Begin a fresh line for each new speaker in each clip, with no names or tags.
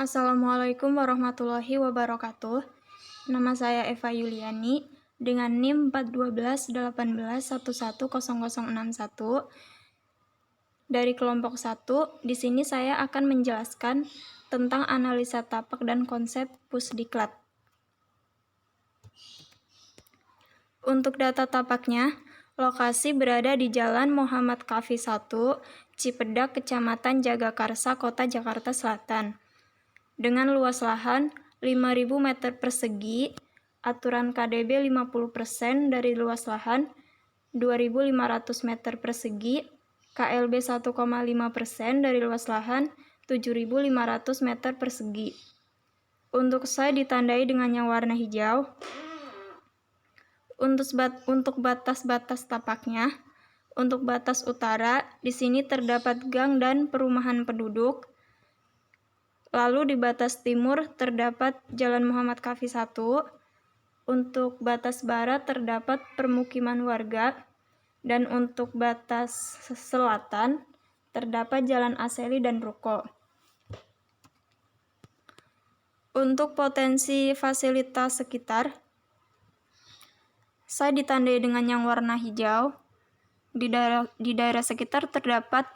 Assalamualaikum warahmatullahi wabarakatuh. Nama saya Eva Yuliani dengan NIM 4121811100061 dari kelompok 1. Di sini saya akan menjelaskan tentang analisa tapak dan konsep Pusdiklat. Untuk data tapaknya, lokasi berada di Jalan Muhammad Kafi 1, Cipedak, Kecamatan Jagakarsa, Kota Jakarta Selatan. Dengan luas lahan 5.000 meter persegi, aturan KDB 50% dari luas lahan 2.500 meter persegi, KLB 1,5% dari luas lahan 7.500 meter persegi. Untuk site ditandai dengan yang warna hijau. Untuk batas-batas tapaknya, untuk batas utara, di sini terdapat gang dan perumahan penduduk. Lalu di batas timur terdapat Jalan Muhammad Kafi 1. Untuk batas barat terdapat permukiman warga. Dan untuk batas selatan terdapat Jalan Aseli dan ruko. Untuk potensi fasilitas sekitar, saya ditandai dengan yang warna hijau. Di daerah sekitar terdapat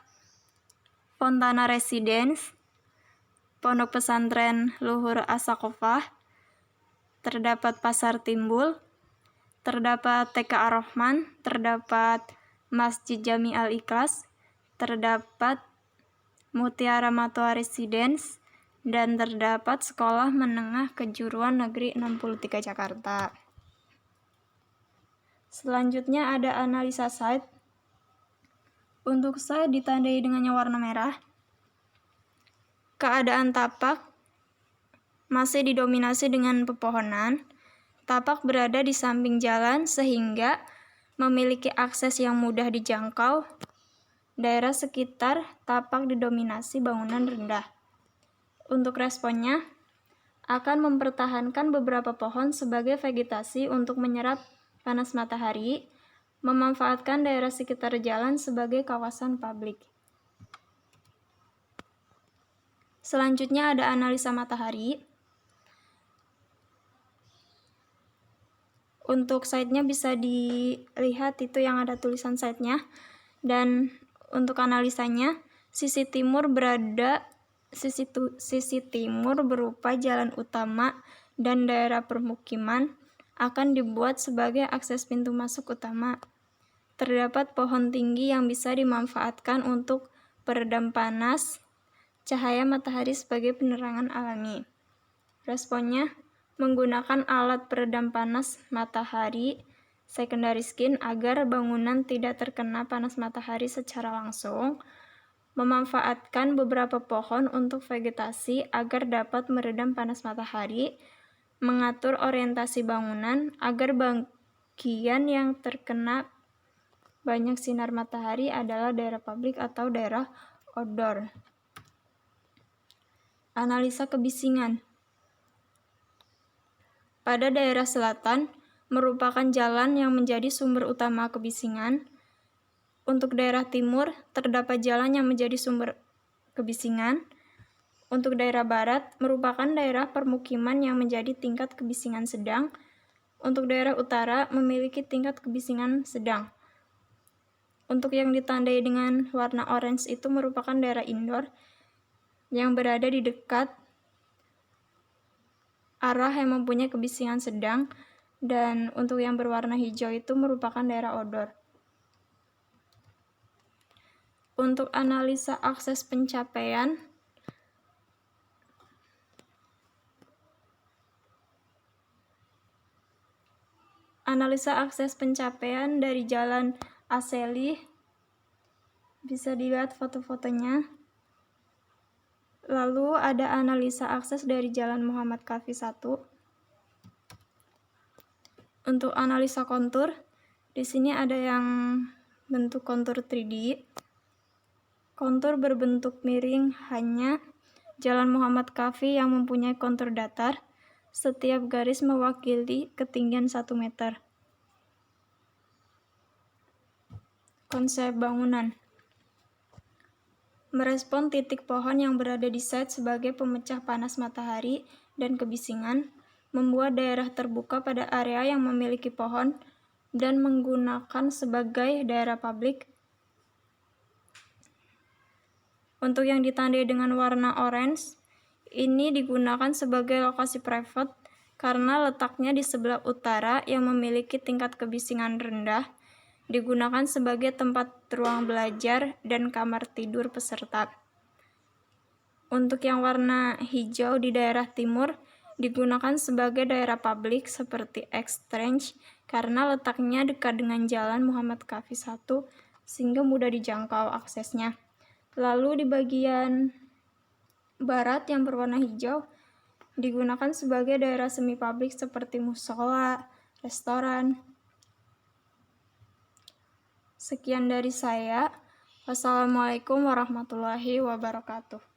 Fontana Residence, Pondok Pesantren Luhur Asakofah, terdapat Pasar Timbul, terdapat TK Ar-Rahman, terdapat Masjid Jami Al-Ikhlas, terdapat Mutiara Matua Residence, dan terdapat Sekolah Menengah Kejuruan Negeri 63 Jakarta. Selanjutnya ada analisa site. Untuk site ditandai dengan yang warna merah. Keadaan tapak masih didominasi dengan pepohonan. Tapak berada di samping jalan sehingga memiliki akses yang mudah dijangkau. Daerah sekitar tapak didominasi bangunan rendah. Untuk responnya, akan mempertahankan beberapa pohon sebagai vegetasi untuk menyerap panas matahari, memanfaatkan daerah sekitar jalan sebagai kawasan publik. Selanjutnya ada analisa matahari. Untuk site-nya bisa dilihat itu yang ada tulisan site-nya. Dan untuk analisanya, sisi timur berupa jalan utama dan daerah permukiman akan dibuat sebagai akses pintu masuk utama. Terdapat pohon tinggi yang bisa dimanfaatkan untuk peredam panas, cahaya matahari sebagai penerangan alami. Responnya, menggunakan alat peredam panas matahari secondary skin agar bangunan tidak terkena panas matahari secara langsung, memanfaatkan beberapa pohon untuk vegetasi agar dapat meredam panas matahari, mengatur orientasi bangunan agar bagian yang terkena banyak sinar matahari adalah daerah publik atau daerah outdoor. Analisa kebisingan. Pada daerah selatan merupakan jalan yang menjadi sumber utama kebisingan. Untuk daerah timur terdapat jalan yang menjadi sumber kebisingan. Untuk daerah barat merupakan daerah permukiman yang menjadi tingkat kebisingan sedang. Untuk daerah utara memiliki tingkat kebisingan sedang. Untuk yang ditandai dengan warna orange itu merupakan daerah indoor yang berada di dekat arah yang mempunyai kebisingan sedang, dan untuk yang berwarna hijau itu merupakan daerah outdoor. Untuk analisa akses pencapaian, dari Jalan Aseli, bisa dilihat foto-fotonya. Lalu ada analisa akses dari Jalan Muhammad Kafi 1. Untuk analisa kontur, di sini ada yang bentuk kontur 3D. Kontur berbentuk miring hanya Jalan Muhammad Kafi yang mempunyai kontur datar. Setiap garis mewakili ketinggian 1 meter. Konsep bangunan. merespon titik pohon yang berada di site sebagai pemecah panas matahari dan kebisingan, membuat daerah terbuka pada area yang memiliki pohon, dan menggunakan sebagai daerah publik. Untuk yang ditandai dengan warna orange, ini digunakan sebagai lokasi private karena letaknya di sebelah utara yang memiliki tingkat kebisingan rendah, digunakan sebagai tempat ruang belajar dan kamar tidur peserta. Untuk yang warna hijau di daerah timur, digunakan sebagai daerah publik seperti exchange karena letaknya dekat dengan Jalan Muhammad Kafi 1 sehingga mudah dijangkau aksesnya. Lalu di bagian barat yang berwarna hijau digunakan sebagai daerah semi publik seperti musola, restoran. Sekian dari saya. Wassalamualaikum warahmatullahi wabarakatuh.